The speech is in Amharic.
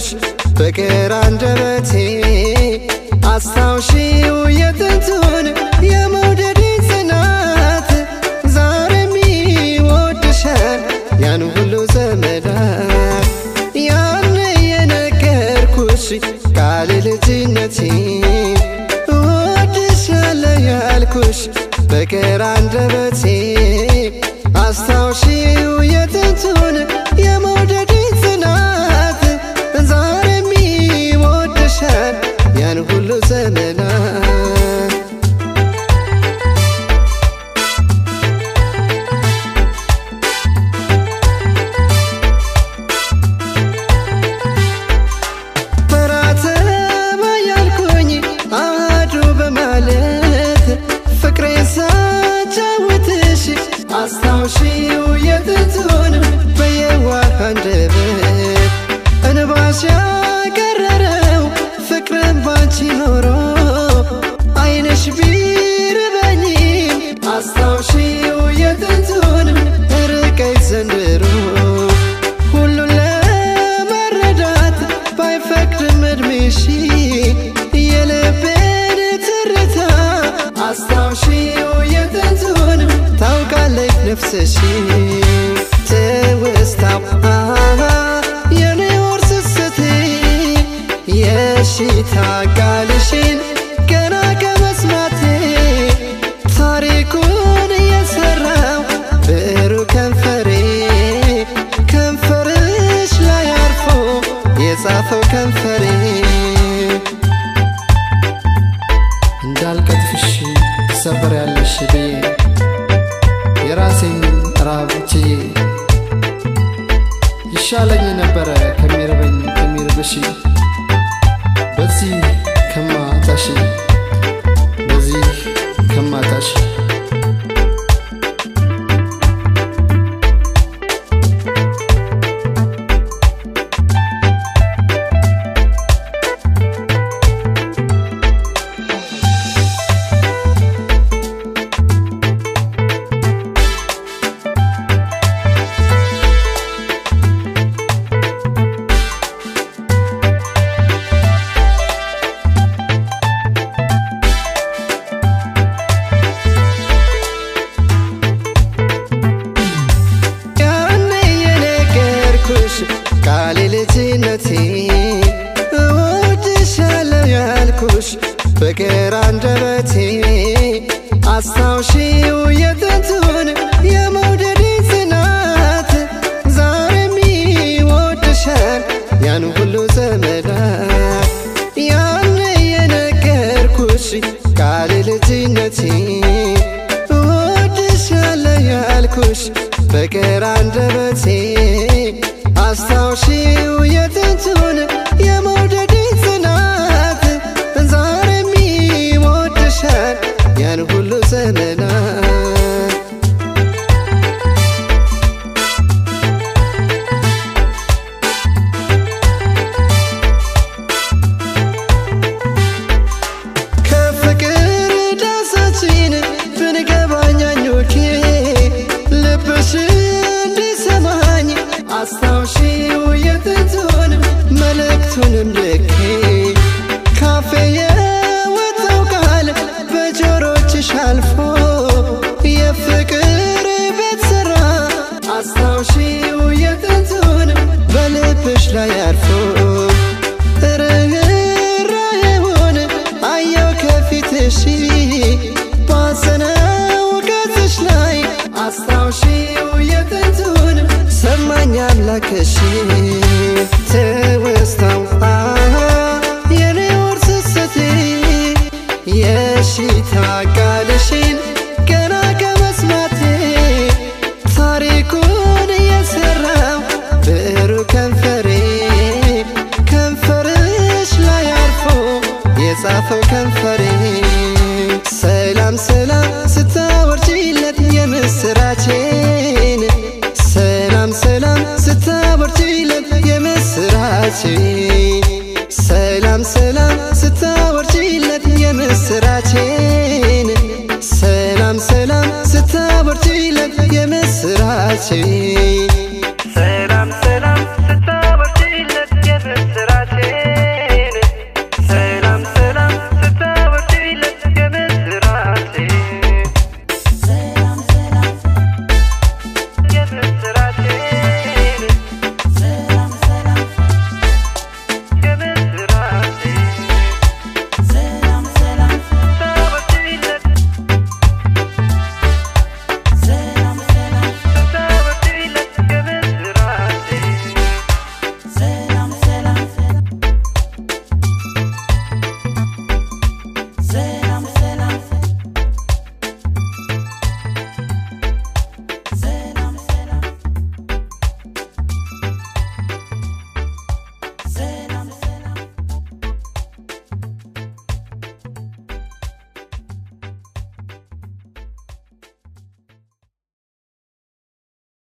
ያልኩሽ ፍቅር አንደበቴ አስታውሺው የጥንቱን የመውደድን ጽናት ዛሬም ይወድሻል ያን ሁሉ ዘመናት ያን የነገርኩሽ ቃል ልጅነቴ እወድሻለሁ ያልኩሽ ፍቅር አንደበቴ አስታውሺው የጥንቱን የመውደድን ጽናት ዛሬም ይወድሻል ያን ሁሉ ዘመናት በራተባ ያልኩኝ አዱ በማለት ፍቅሬን ሳጫውትሽ አስታውሺው የጥንቱን በየዋህ አንደበት እንባሽ ያቀረረው ፍቅርን ባንቺ ኖሮ አይንሽ ቢርበኝም አስታውሺው የጥንቱን ርቀሽ ዘንድሮ ሁሉን ለመረዳት ባይፈቅድም እድሜሽ የልቤን ትርታ አስታውሺው የጥንቱን ታውቃለች ነፍስሽ ትውስታው የኔ ወር ስስቴ የሺታ ቃልሽን ገና ከመስማቴ ታሪኩን የሰራው ብዕሩ ከንፈሬ ከንፈርሽ ላይ አርፎ የጻፈው ከንፈሬ እንዳልቀጥፍሽ ሰበር ያለሽ ብዬ የራሴን ራብቼ ይሻለኝ ነበረ ከሚርበኝ ከሚርብሽ በዚህ ከማጣሽ በዚህ ከማጣሽ ቃሌ ልጅነቴ እወድሻለሁ ያልኩሽ ፍቅር አንደበቴ አስታውሺው የጥንቱን የመውደድን ጽናት ዛሬም ይወድሻል ያን ሁሉ ዘመናት ያን የነገርኩሽ ቃሌ ልጅነቴ እወድሻለሁ ያልኩሽ ፍቅር አንደበቴ አስታውሺው የጥንቱን የመውደድን ጽናት ዛሬም ይወድሻል ያን ሁሉ ዘመናት ከፍቅር ዳሳችን ብንገባኛኞኬ ልብሽ እንዲሰማኝ አስታውሺው የጥንቱን መልእክቱንም ልኬ ካፌ የወጣው ቃል በጆሮችሽ አልፎ የፍቅር ቤት ሥራ አስታውሺው የጥንቱን በልብሽ ላይ አርፎ ርኅራኄውን አየው ከፊትሽ ባዘነው ገጽሽ ላይ አስታውሺው የጥንቱን ሰማኝ አምላክሽ ትውስታው የኔ ወር ስስቴ የሺታ ቃልሽን ገና ከመስማቴ ታሪኩን የሰራው ብዕሩ ከንፈሬ ከንፈርሽ ላይ አርፎ የጻፈው ከንፈሬ ሰላም ሰላም ስታወርጂለት የምስራቼን ሰላም ሰላም ስታወርጂለት የምስራቼን ሰላም ሰላም ስታወርጂለት የምስራቼን ሰላም ሰላም ስታወርጂለት የምስራቼን